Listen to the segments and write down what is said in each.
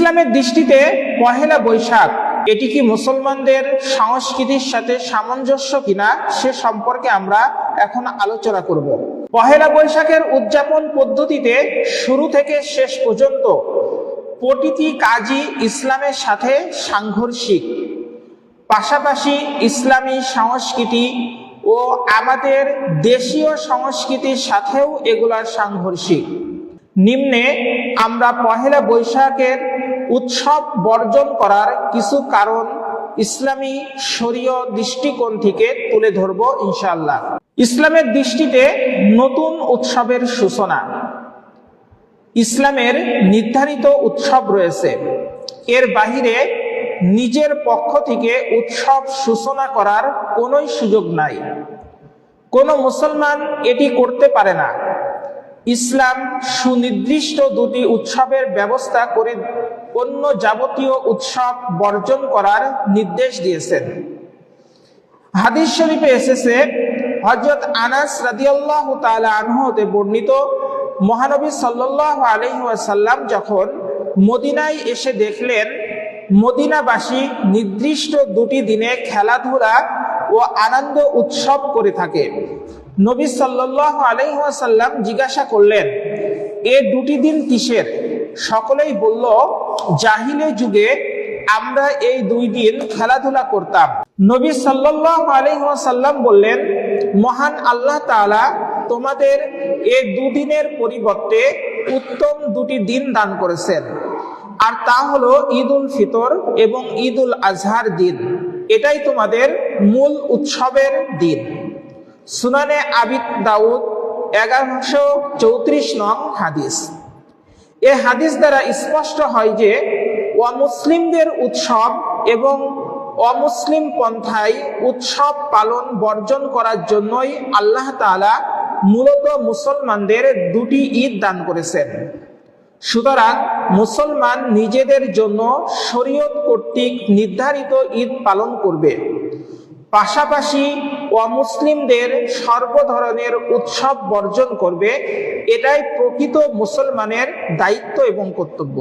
ইসলামের দৃষ্টিতে পহেলা বৈশাখ এটি কি মুসলমানদের সংস্কৃতির সাথে সামঞ্জস্য কিনা সে সম্পর্কে আমরা এখন আলোচনা করব। পহেলা বৈশাখের উদযাপন পদ্ধতিতে শুরু থেকে শেষ পর্যন্ত প্রতিটি কাজই ইসলামের সাথে সাংঘর্ষিক। পাশাপাশি ইসলামী সংস্কৃতি ও আমাদের দেশীয় সংস্কৃতির সাথেও এগুলা সাংঘর্ষিক। নিম্নে আমরা পহেলা বৈশাখের উৎসব বর্জন করার কিছু কারণ ইসলামী শরীয় দৃষ্টিকোণ থেকে তুলে ধরব ইনশাআল্লাহ। ইসলামের দৃষ্টিতে নতুন উৎসবের সূচনা। ইসলামের নির্ধারিত উৎসব রয়েছে, এর বাহিরে নিজের পক্ষ থেকে উৎসব সূচনা করার কোনো সুযোগ নাই। কোনো মুসলমান এটি করতে পারে না। ইসলাম সুনির্দিষ্ট দুটি উৎসবের ব্যবস্থা করে অন্য যাবতীয় উৎসব বর্জন করার নির্দেশ দিয়েছেন। হাদিস শরীফে এসেছে, হযরত আনাস রাদিয়াল্লাহু তাআলা আনহু হতে বর্ণিত, মহানবী সাল্লাল্লাহু আলাইহি ওয়াসাল্লাম যখন মদিনায় এসে দেখলেন মদিনাবাসী নির্দিষ্ট দুটি দিনে খেলাধুলা ও আনন্দ উৎসব করে থাকে, নবী সাল্লাল্লাহু আলাইহি ওয়াসাল্লাম জিজ্ঞাসা করলেন, এ দুটি দিন কিসের? সকলেই বলল, জাহিলি যুগে আমরা এই দুই দিন খেলাধুলা করতাম। নবী সাল্লাল্লাহু আলাইহি ওয়াসাল্লাম বললেন, মহান আল্লাহ তাআলা তোমাদের এই দুদিনের পরিবর্তে উত্তম দুটি দিন দান করেছেন, আর তা হলো ঈদ উল ফিতর এবং ঈদ উল আজহার দিন। এটাই তোমাদের মূল উৎসবের দিন। সুনানে আবি দাউদ 1134 নং হাদিস। এ হাদিস দ্বারা স্পষ্ট হয় যে অমুসলিমদের উৎসব এবং অমুসলিম পন্থায় উৎসব পালন বর্জন করার জন্যই আল্লাহ তাআলা মূলত মুসলমানদের দুটি ঈদ দান করেছেন। সুতরাং মুসলমান নিজেদের জন্য শরীয়ত কর্তৃক নির্ধারিত ঈদ পালন করবে, পাশাপাশি অমুসলিমদের সর্ব ধরনের উৎসব বর্জন করবে। এটাই প্রকৃত মুসলমানের দায়িত্ব এবং কর্তব্য।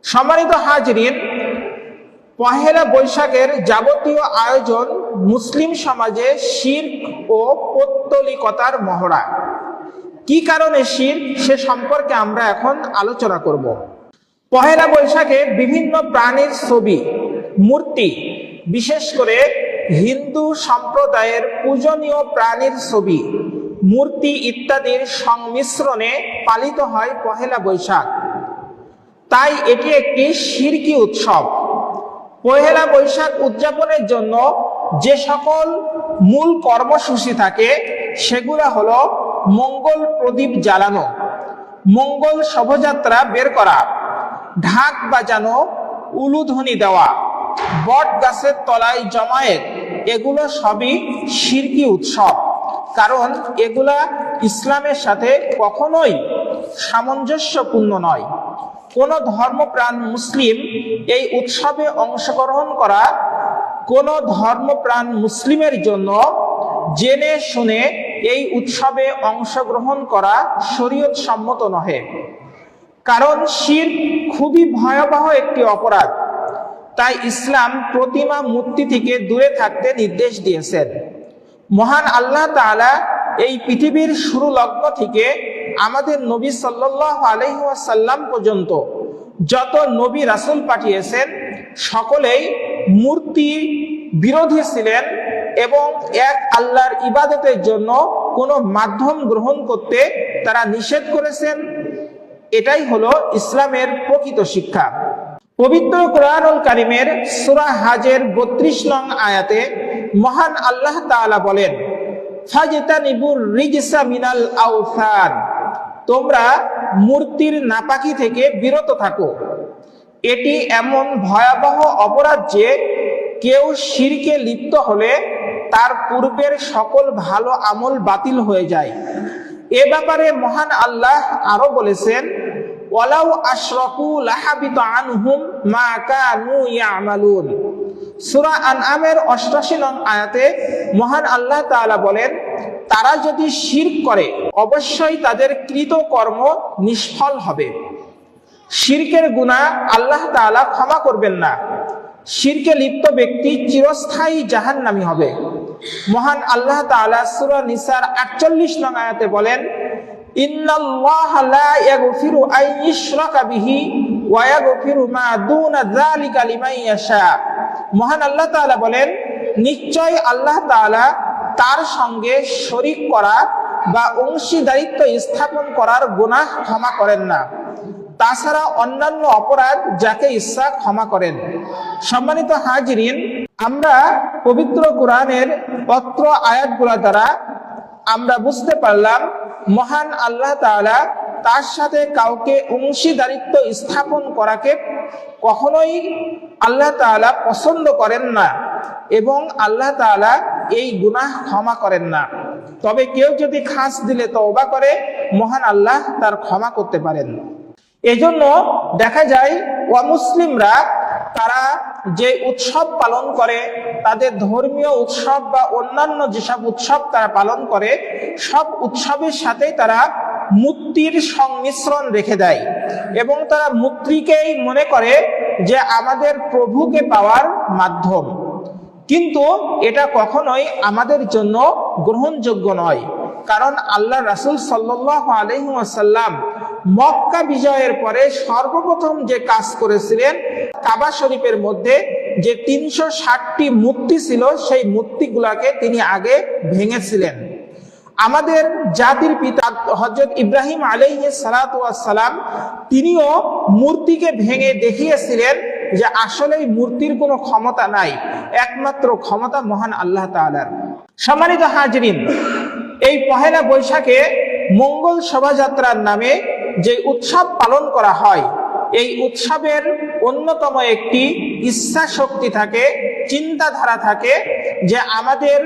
সম্মানিত হাজরিন, পহেলা বৈশাখের যাবতীয় আয়োজন মুসলিম সমাজে শিরক ও পৌত্তলিকতার মহড়া। কি কারণে শিরক সে সম্পর্কে আমরা এখন আলোচনা করব। পহেলা বৈশাখে বিভিন্ন প্রাণীর ছবি, মূর্তি, বিশেষ করে হিন্দু সম্প্রদায়ের পূজনীয় প্রাণীর ছবি, মূর্তি ইত্যাদির সংমিশ্রণে পালিত হয় পহেলা বৈশাখ। তাই এটি একটি শিরকি উৎসব। পহেলা বৈশাখ উদযাপনের জন্য যে সকল মূল কর্মসূচি থাকে সেগুলো হলো মঙ্গল প্রদীপ জ্বালানো, মঙ্গল শোভাযাত্রা বের করা, ঢাক বাজানো, উলুধ্বনি দেওয়া, বট গাছের তলায় জমায়েত, এগুলো সবই শিরকি উৎসব। কারণ এগুলা ইসলামের সাথে কখনোই সামঞ্জস্যপূর্ণ নয়। কোন ধর্মপ্রাণ মুসলিম এই উৎসবে অংশগ্রহণ করা কোন ধর্মপ্রাণ মুসলিমের জন্য জেনে শুনে এই উৎসবে অংশগ্রহণ করা শরীয়ত সম্মত নহে। কারণ শিরক খুবই ভয়াবহ একটি অপরাধ। তাই ইসলাম প্রতিমা মূর্তি থেকে দূরে থাকতে নির্দেশ দিয়েছেন। মহান আল্লাহ তাআলা এই পৃথিবীর শুরু লগ্ন থেকে আমাদের নবী সাল্লাল্লাহু আলাইহি ওয়াসাল্লাম পর্যন্ত যত নবী রাসূল পাঠিয়েছেন সকলেই মূর্তি বিরোধী ছিলেন এবং এক আল্লাহর ইবাদতের জন্য কোনো মাধ্যম গ্রহণ করতে তারা নিষেধ করেছেন। এটাই হলো ইসলামের প্রকৃত শিক্ষা। পবিত্র কোরআনুল কারীমের সূরা হাজের 32 নং আয়াতে মহান আল্লাহ তাআলা বলেন, ফাজতানিবুর রিজসা মিনাল আওসান, তোমরা মূর্তির নাপাকি থেকে বিরত থাকো। এটি এমন ভয়াবহ অপরাধ যে কেউ শিরকে লিপ্ত হলে তার পূর্বের সকল ভালো আমল বাতিল হয়ে যায়। এ ব্যাপারে মহান আল্লাহ আরো বলেছেন, ওয়ালাউ আশরাকু লাহাবিতা আনহুম মা কানু ইয়ামালুন। সূরা আনআমের 88 নং আয়াতে মহান আল্লাহ তাআলা বলেন, তারা যদি শিরক করে অবশ্যই তাদের কৃত কর্ম নিষ্ফল হবে। শিরকের গুনাহ আল্লাহ তাআলা ক্ষমা করবেন না। শিরকে লিপ্ত ব্যক্তি চিরস্থায়ী জাহান্নামী হবে। মহান আল্লাহ তাআলা সূরা নিসার ৪৮ নং আয়াতে বলেন, ইন্নাল্লাহা লা ইয়াগফিরু আন ইউশরাকা বিহি ওয়া ইয়াগফিরু মা দুনা যালিকা লিমান ইয়াশা। মহান আল্লাহ তাআলা বলেন, নিশ্চয় আল্লাহ তাআলা তার সঙ্গে শরীক করা বা অংশীদারিত্ব স্থাপন করার গুনাহ ক্ষমা করেন না, তাছাড়া অন্যান্য অপরাধ যাকে ইচ্ছা ক্ষমা করেন। সম্মানিত হাজিরিন, আমরা পবিত্র কোরআনের অত্র আয়াতগুলো দ্বারা আমরা বুঝতে পারলাম মহান আল্লাহ তাআলা তার সাথে কাউকে অংশীদারিত্ব স্থাপন করাকে কখনোই আল্লাহ তাআলা পছন্দ করেন না এবং আল্লাহ তাআলা এই গুনাহ ক্ষমা করেন না। তবে কেউ যদি খাস দিলে তওবা করে, মহান আল্লাহ তার ক্ষমা করতে পারেন। এজন্য দেখা যায় অমুসলিমরা তারা যে উৎসব পালন করে, তাদের ধর্মীয় উৎসব বা অন্যান্য যেসব উৎসব তারা পালন করে, সব উৎসবের সাথে তারা মূর্তির সংমিশ্রণ রেখে দেয় এবং তারা মূর্তিকেই মনে করে যে আমাদের প্রভুকে পাওয়ার মাধ্যম। কিন্তু এটা কখনোই আমাদের জন্য গ্রহণযোগ্য নয়, কারণ আল্লাহ রাসূল সাল্লাল্লাহু আলাইহি ওয়াসাল্লাম মক্কা বিজয়ের পরে সর্বপ্রথম যে কাজ করেছিলেন, কাবা শরীফের মধ্যে যে ৩৬০টি মূর্তি ছিল সেই মূর্তিগুলোকে তিনি আগে ভেঙেছিলেন। আমাদের জাতির পিতা হযরত ইব্রাহিম আলাইহিস সালাতু ওয়াস সালাম তিনিও মূর্তিকে ভেঙে দেখিয়েছিলেন যে আসলেই মূর্তির কোনো ক্ষমতা নাই, একমাত্র ক্ষমতা মহান আল্লাহ তাআলার। সম্মানিত হাজিরিন, এই পহেলা বৈশাখে মঙ্গল শোভাযাত্রার নামে যে উৎসব পালন করা হয়, এই উৎসবের অন্যতম একটি ইচ্ছা শক্তি থাকে, চিন্তাধারা থাকে যে আমাদের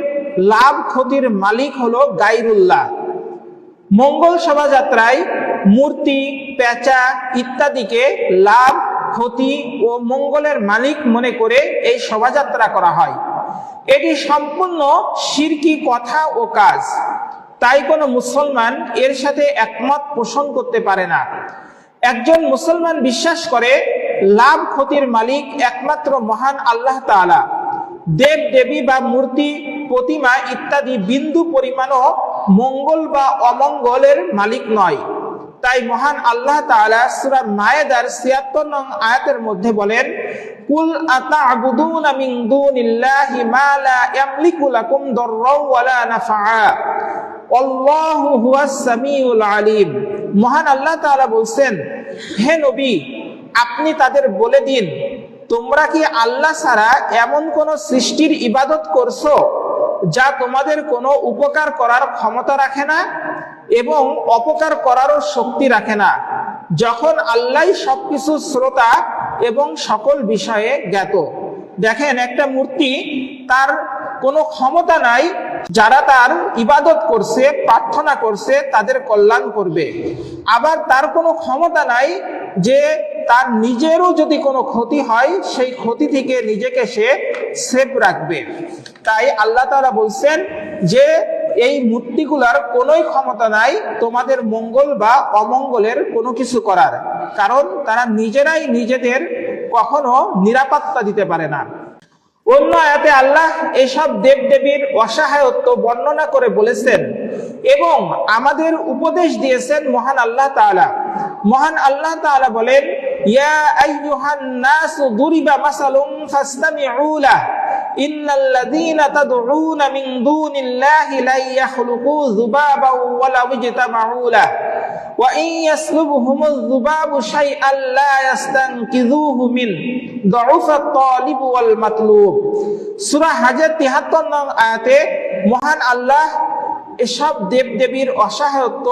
লাভ ক্ষতির মালিক হলো গায়রুল্লাহ। মঙ্গল শোভাযাত্রায় মূর্তি, পেঁচা ইত্যাদিকে লাভ, ক্ষতি ও মঙ্গলের মালিক মনে করে এই শোভাযাত্রা করা হয়। এটি সম্পূর্ণ শিরকি কথা ও কাজ, তাই কোনো মুসলমান এর সাথে একমত পোষণ করতে পারে না। একজন মুসলমান বিশ্বাস করে লাভ ক্ষতির মালিক একমাত্র মহান আল্লাহ তাআলা। দেব দেবী বা মূর্তি, প্রতিমা ইত্যাদি বিন্দু পরিমাণও মঙ্গল বা অমঙ্গলের মালিক নয়। তাই মহান আল্লাহ তাআলা সূরা মায়েদার ৭৬ নং আয়াতের মধ্যে বলেন, কুল আতা'বুদুনা মিন দুনিল্লাহি মা লা ইয়ামলিকু লাকুম দাররাও ওয়ালা নাফআ আল্লাহু হুয়াস সামিউল আলিম। মহান আল্লাহ তাআলা বলছেন, হে নবী, আপনি তাদের বলে দিন, তোমরা কি আল্লাহ ছাড়া এমন কোন সৃষ্টির ইবাদত করছো যা তোমাদের কোনো উপকার করার ক্ষমতা রাখে না এবং অপকার করারও শক্তি রাখে না, যখন আল্লাহই সবকিছু শ্রোতা এবং সকল বিষয়ে জ্ঞাত। দেখেন, একটা মূর্তি তার কোনো ক্ষমতা নাই, যারা তার ইবাদত করছে, প্রার্থনা করছে তাদের কল্যাণ করবে। আবার তার কোনো ক্ষমতা নাই যে তার নিজেরও যদি কোনো ক্ষতি হয় সেই ক্ষতি থেকে নিজেকে সে সেফ রাখবে। তাই আল্লাহ তাআলা বলছেন যে এই মূর্তিগুলার কোনোই ক্ষমতা নাই তোমাদের মঙ্গল বা অমঙ্গলের কোনো কিছু করার, কারণ তারা নিজেরাই নিজেদের কখনো নিরাপত্তা দিতে পারে না। অন্য আয়াতে আল্লাহ এসব দেবদেবীর অসহায়ত্ব বর্ণনা করে বলেছেন এবং আমাদের উপদেশ দিয়েছেন মহান আল্লাহ তাআলা। মহান আল্লাহ তাআলা বলেন, ইয়া আইয়ুহান নাসু দুরিবা মাসালুন ফাসতামিউ লাহু ইন্নাল্লাযীনা তাদউনা মিন দুনিল্লাহি লা ইয়াখলুকু যুবাবান ওয়ালাউ ইজতামাউ লাহু ওয়া ইন ইয়াসলুবহুমুয যুবাবু শাইআন লা ইস্তানকিযুহু মিন দুউফাত তালিব ওয়াল মাতলুব। সূরা হাজর ৭৩ নং আয়াতে মহান আল্লাহ এসব দেবদেবীর অসহায়ত্ব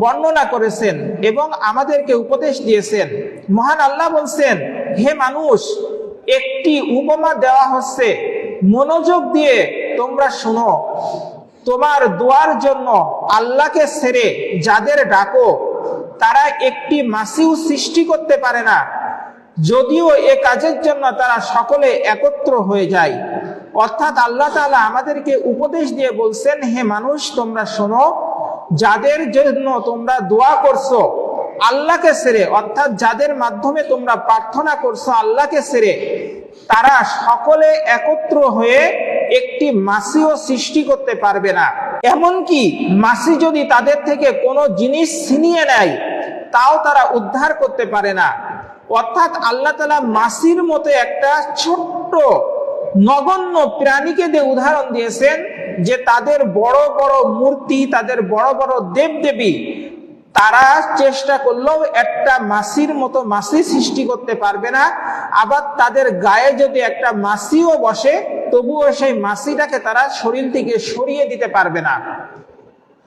বর্ণনা করেছেন এবং আমাদেরকে উপদেশ দিয়েছেন। মহান আল্লাহ বলছেন, হে মানুষ, একটি উপমা দেওয়া হচ্ছে, মনোযোগ দিয়ে তোমরা শোনো। তোমার দোয়ার জন্য আল্লাহকে ছেড়ে যাদের ডাকো তারা একটি মাছিও সৃষ্টি করতে পারে না, যদিও এ কাজের জন্য তারা সকলে একত্র হয়ে যায়। অর্থাৎ আল্লাহ তাআলা আমাদেরকে উপদেশ দিয়ে বলছেন, হে মানুষ, তোমরা শোনো, যাদের জন্য তোমরা দোয়া করছো আল্লাহকে ছেড়ে, অর্থাৎ যাদের মাধ্যমে তোমরা প্রার্থনা করছো আল্লাহকে ছেড়ে, তারা সকলে একত্র হয়ে একটি মাছিও সৃষ্টি করতে পারবে না। এমনকি মাছি যদি তাদের থেকে কোনো জিনিস ছিনিয়ে নেয় তাও তারা উদ্ধার করতে পারে না। অর্থাৎ আল্লাহ তাআলা মাছির মতো একটা ছোট্ট নগণ্য প্রাণীকে দিয়ে উদাহরণ দিয়েছেন যে তাদের বড় বড় মূর্তি, তাদের বড় বড় দেবদেবী, তারা চেষ্টা করলেও একটা মাছির মতো মাছি সৃষ্টি করতে পারবে না। আবার তাদের গায়ে যদি একটা মাছিও বসে তবুও সেই মাছিটাকে তারা শরীর থেকে সরিয়ে দিতে পারবে না।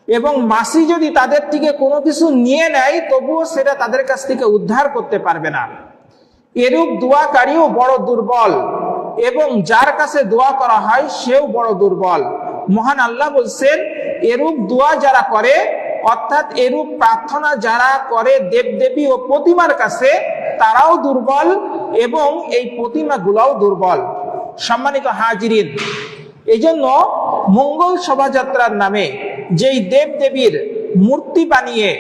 এবং মাছি যদি তাদের থেকে কোনো কিছু নিয়ে নেয় তবুও সেটা তাদের কাছ থেকে উদ্ধার করতে পারবে না। এরূপ দোয়াকারীও বড় দুর্বল এবং যার কাছে দোয়া করা হয় সেও বড় দুর্বল। মহান আল্লাহ বলছেন, এরূপ দোয়া যারা করে, অর্থাৎ এরূপ প্রার্থনা যারা করে দেবদেবী ও প্রতিমার কাছে, তারাও দুর্বল এবং এই প্রতিমাগুলোও দুর্বল। সম্মানিত হাজিরিন, এই জন্য মঙ্গল শোভাযাত্রার নামে যেই দেবদেবীর মূর্তি বানিয়ে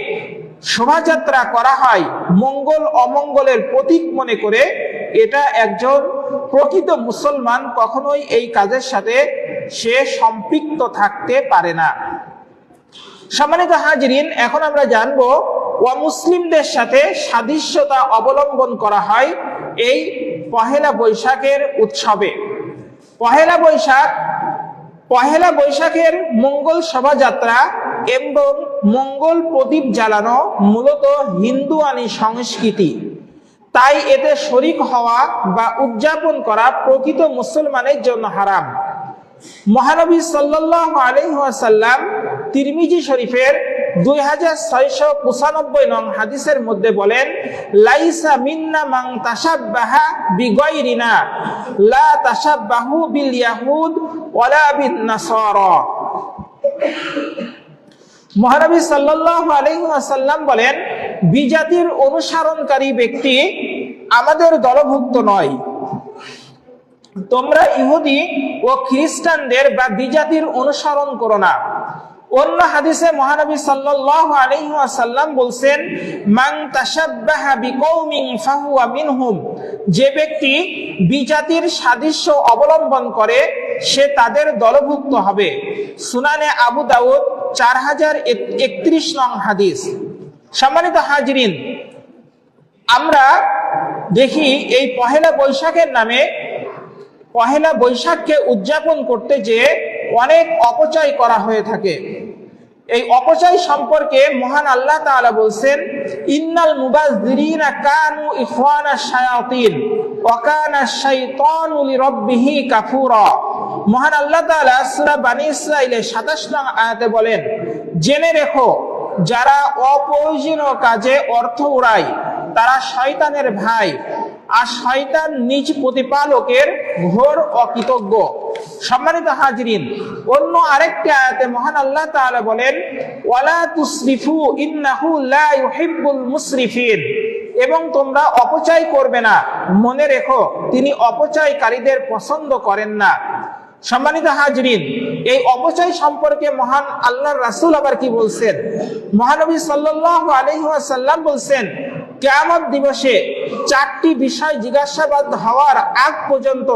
শোভাযাত্রা করা হয় মঙ্গল অমঙ্গলের প্রতীক মনে করে, এটা একজন প্রকৃত মুসলমান কখনোই এই কাজের সাথে সে সম্পৃক্ত থাকতে পারে না। সম্মানিত হাজিরিন, এখন আমরা জানবো অমুসলিমদের সাথে সাদৃশ্যতা অবলম্বন করা হয় এই পহেলা বৈশাখের উৎসবে। পহেলা বৈশাখের মঙ্গল শোভাযাত্রা এবং মঙ্গল প্রদীপ জ্বালানো মূলত হিন্দুয়ানি সংস্কৃতি, তাই এতে শরীক হওয়া বা উদযাপন করা প্রকৃত মুসলমানের জন্য হারাম। মহানবী সাল্লাল্লাহু আলাইহি ওয়াসাল্লাম তিরমিজি শরীফের 2695 নং হাদিসের মধ্যে বলেন, লাইসা মিন্না মান তাশাব্বাহা বিগাইরিনা লা তাশাব্বাহু বিল ইয়াহুদ ওয়ালা বিন নাসারা। মহানবী সাল্লাল্লাহু আলাইহি ওয়াসাল্লাম বলেন, বিজাতির অনুসরণকারী ব্যক্তি আমাদের দলভুক্ত নয়। তোমরা ইহুদি ও খ্রিস্টানদের বা বিজাতির অনুসরণ করো না। অন্য হাদিসে মহানবী সাল্লাল্লাহু আলাইহি ওয়াসাল্লাম বলছেন, মান তাশাব্বাহা বিকওমিন ফাহুয়া মিনহুম, যে ব্যক্তি বিজাতির সাদৃশ্য অবলম্বন করে সে তাদের দলভুক্ত হবে। সুনানে আবু দাউদ 4031 নং হাদিস। সম্মানিত হাজিরিন, আমরা দেখি এই পহেলা বৈশাখের নামে পহেলা বৈশাখকে উদযাপন করতে যে অনেক অপচয় করা হয়ে থাকে। এই অপচয় সম্পর্কে মহান আল্লাহ তাআলা বলছেন, ইন্নাল মুবাযযিরিনা কানু ইখওয়ানাশ শায়াতিন ওয়া কানাশ শাইতানু লিরাব্বিহি কাফুরা। মহান আল্লাহ তাআলা সূরা বনী ইসরাঈলের 27 নং আয়াতে বলেন, জেনে রেখো যারা অপ্রয়োজনীয় কাজে অর্থ উড়ায় তারা শয়তানের ভাই, আর শয়তান নিজ প্রতিপালকের ঘোর অকৃতজ্ঞ। সম্মানিত হাজিরিন, অন্য আরেকটি আয়াতে মহান আল্লাহ তাআলা বলেন, ওয়ালা তুসরিফু ইন্নাহু লা ইউহিব্বুল মুসরিফিন, এবং তোমরা অপচয় করবে না, মনে রেখো তিনি অপচয়কারীদের পছন্দ করেন না। সম্মানিত হাজিরিন, এই অপচয় সম্পর্কে মহান আল্লাহর রাসূল আবার কি বলছেন? মহানবী সাল্লাল্লাহু আলাইহি ওয়াসাল্লাম বলছেন, কিয়ামত দিবসে 4টি বিষয় জিজ্ঞাসাবাদ হওয়ার আগ পর্যন্ত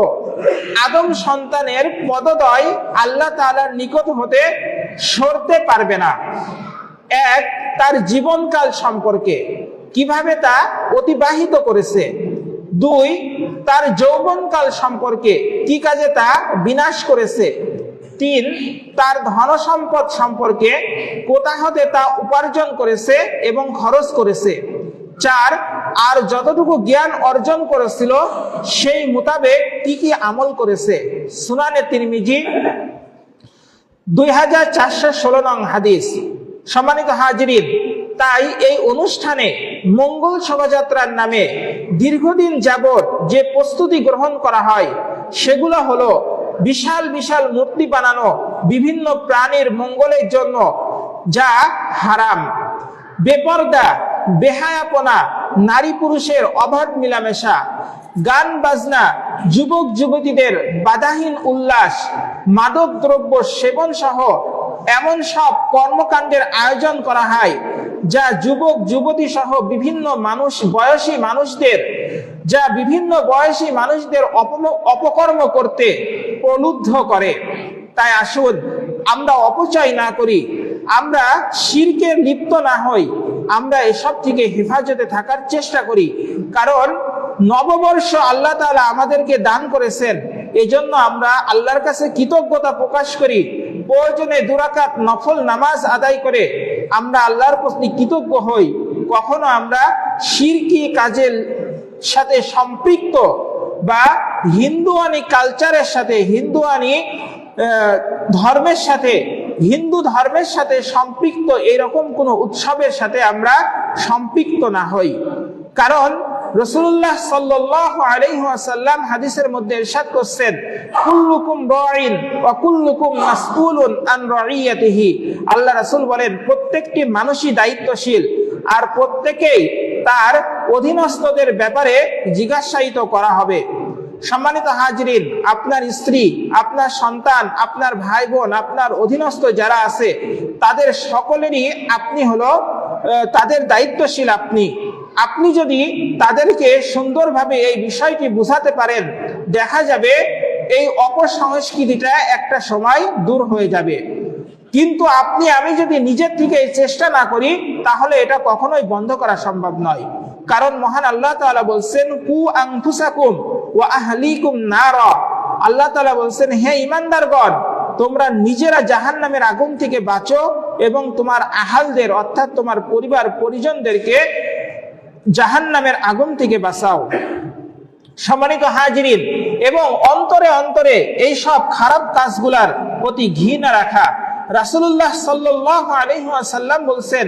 আদম সন্তানের পদদ্বয় আল্লাহ তাআলার নিকট হতে সরতে পারবে না। 1, তার জীবনকাল সম্পর্কে, কিভাবে তা অতিবাহিত করেছে। 2, তার যৌবনকাল সম্পর্কে, কি কাজে তা বিনাশ করেছে। 3, তার ধন সম্পদ সম্পর্কে, কোথা হতে তা উপার্জন করেছে এবং খরচ করেছে। 4, আর যতটুকু জ্ঞান অর্জন করেছিল সেই মোতাবেক কি কি আমল করেছে। সুনানে তিরমিজি 2416 নং হাদিস। সম্মানিত হাজিরিন, তাই এই অনুষ্ঠানে মঙ্গল শোভাযাত্রার নামে দীর্ঘদিন যাবত যে প্রস্তুতি গ্রহণ করা হয় সেগুলো হলো বিশাল বিশাল মূর্তি বানানো বিভিন্ন প্রাণীর মঙ্গলের জন্য, যা হারাম। বেপরদা, বেহায়াপনা, নারী পুরুষের অবাধ মিলামেশা, গান বাজনা, যুবক যুবতীদের বাধাহীন উল্লাস, মাদক দ্রব্য সেবন সহ এমন সব কর্মকাণ্ডের আয়োজন করা হয় যা যুবক যুবতী সহ বিভিন্ন বয়সী মানুষদের অপকর্ম করতে প্রলুব্ধ করে। তাই আসুন আমরা অপচয় না করি, আমরা শিরকে লিপ্ত না হই, আমরা এসব থেকে হেফাজতে থাকার চেষ্টা করি। কারণ নববর্ষ আল্লাহ তাআলা আমাদেরকে দান করেছেন, এজন্য আমরা আল্লাহর কাছে কৃতজ্ঞতা প্রকাশ করি। প্রয়োজনে 2 রাকাত নফল নামাজ আদায় করে আমরা আল্লাহর প্রতি কৃতজ্ঞ হই। কখনো আমরা শিরকি কাজের সাথে সম্পৃক্ত বা হিন্দুয়ানি কালচারের সাথে, হিন্দু ধর্মের সাথে সম্পৃক্ত এরকম কোন উৎসবের সাথে আমরা সম্পৃক্ত না হই। কারণ রাসূলুল্লাহ সাল্লাল্লাহু আলাইহি ওয়াসাল্লাম হাদিসের মধ্যে ইরশাদ করেছেন, কুল্লুকুম রাঈন ওয়া কুল্লুকুম মাসউলুন আন রাঈয়াতিহি। আল্লাহ রাসূল বলেন, প্রত্যেকটি মানুষই দায়িত্বশীল আর প্রত্যেকেই তার অধীনস্থদের ব্যাপারে জিজ্ঞাসায়িত করা হবে। সম্মানিত হাজরিন, আপনার স্ত্রী, আপনার সন্তান, আপনার ভাই বোন, আপনার অধীনস্থ যারা আছে তাদের সকলেরই আপনি তাদের দায়িত্বশীল। আপনি যদি তাদেরকে সুন্দরভাবে এই বিষয়টি বুঝাতে পারেন, দেখা যাবে এই অপসংস্কৃতিটা একটা সময় দূর হয়ে যাবে। কিন্তু আমি যদি নিজের থেকে এই চেষ্টা না করি তাহলে এটা কখনোই বন্ধ করা সম্ভব নয়। কারণ মহান আল্লাহ তাআলা বলছেন, কু আনফুসাকুম ওয়া আহলিকুম নারা। আল্লাহ তাআলা বলছেন, হে ঈমানদারগণ, তোমরা নিজেরা জাহান্নামের আগুন থেকে বাঁচো এবং তোমার আহালদের অর্থাৎ তোমার পরিবার পরিজনদেরকে জাহান্নামের আগুন থেকে বাঁচাও। সম্মানিত হাজিরিন, এবং অন্তরে অন্তরে এই সব খারাপ কাজগুলার প্রতি ঘৃণা রাখা। রাসূলুল্লাহ সাল্লাল্লাহু আলাইহি ওয়াসাল্লাম বলেন,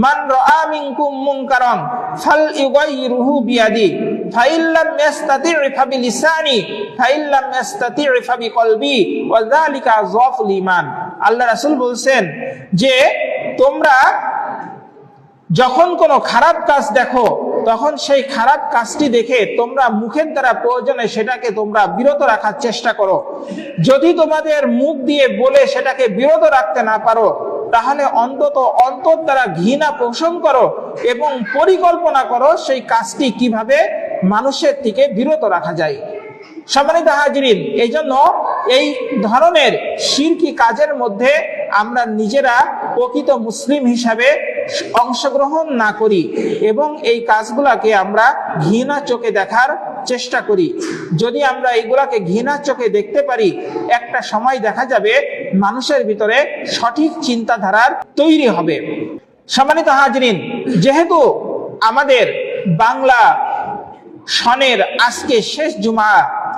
মান রাআ মিনকুম মুনকারান ফালইগাইরুহু বিয়াদি ফাইল্লাম ইস্তাতি' ফাবিলিসানি ফাইল্লাম ইস্তাতি' ফাবিকলবি ওয়া যালিকা যাফুল ঈমান। আল্লাহ রাসূল বলেন যে তোমরা যখন কোনো খারাপ কাজ দেখো তখন সেই খারাপ কাজটি দেখে তোমরা মুখের দ্বারা প্রয়োজনে সেটাকে তোমরা বিরত রাখার চেষ্টা করো। যদি তোমাদের মুখ দিয়ে বলে সেটাকে বিরত রাখতে না পারো তাহলে অন্তত অন্তর দ্বারা ঘৃণা পোষণ করো এবং পরিকল্পনা করো সেই কাজটি কিভাবে মানুষের থেকে বিরত রাখা যায়। সম্মানিত হাজিরিন, এই জন্য এই ধরনের শিরকি কাজের মধ্যে আমরা নিজেরা প্রকৃত মুসলিম হিসাবে অংশগ্রহণ না করি এবং এই কাজগুলাকে আমরা ঘৃণা চোখে দেখার চেষ্টা করি। যদি আমরা এইগুলাকে ঘৃণা চোখে দেখতে পারি, একটা সময় দেখা যাবে মানুষের ভিতরে সঠিক চিন্তাধারার তৈরি হবে। সম্মানিত হাজিরিন, যেহেতু আমাদের বাংলা সনের আজকে শেষ জুমা,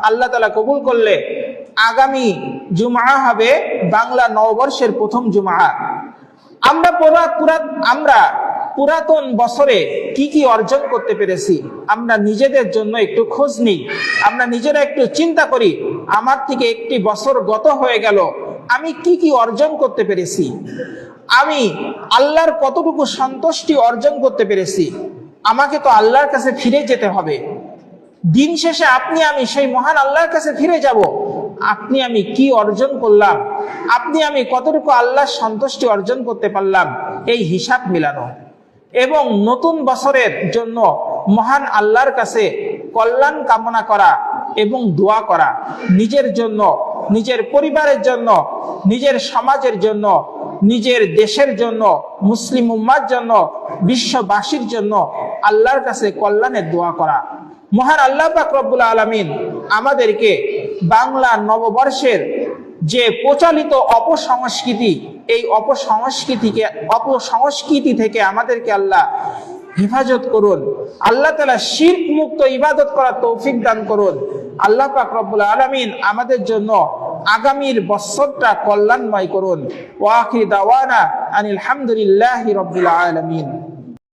আল্লাহ তাআলা কবুল করলে আগামী জুমা হবে বাংলা নববর্ষের প্রথম জুমা। আমরা পুরাতন বছরে কি অর্জন করতে পেরেছি আমরা নিজেদের জন্য একটু খোঁজ নিই, আমরা নিজেরা একটু চিন্তা করি। আমার থেকে একটি বছর গত হয়ে গেল, আমি কি অর্জন করতে পেরেছি, আমি আল্লাহর কতটুকু সন্তুষ্টি অর্জন করতে পেরেছি। আমাকে তো আল্লাহর কাছে ফিরে যেতে হবে। দিন শেষে আমি সেই মহান আল্লাহর কাছে ফিরে যাব। আমি কি অর্জন করলাম, আমি কতটুকু আল্লাহর সন্তুষ্টি অর্জন করতে পারলাম, এই হিসাব মিলানো এবং নতুন বছরের জন্য মহান আল্লাহর কাছে কল্যাণ কামনা করা এবং দোয়া করা। নিজের জন্য, নিজের পরিবারের জন্য, নিজের সমাজের জন্য, নিজের দেশের জন্য, মুসলিম উম্মার জন্য, বিশ্ববাসীর জন্য আল্লাহর কাছে কল্যাণের দোয়া করা। মহান আল্লাহ পাক রব্বুল আলামিন আমাদেরকে বাংলা নববর্ষের যে প্রচলিত অপসংস্কৃতি, এই অপসংস্কৃতি থেকে আমাদেরকে আল্লাহ হেফাজত করুন। আল্লাহ তাআলা শিরক মুক্ত ইবাদত করার তৌফিক দান করুন। আল্লাহ পাক রব্বুল আলামিন আমাদের জন্য আগামীর বছরটা কল্যাণময় করুন। ওয়া আখিরু দাওয়ানা আনিল হামদুলিল্লাহি রাব্বিল আলামিন।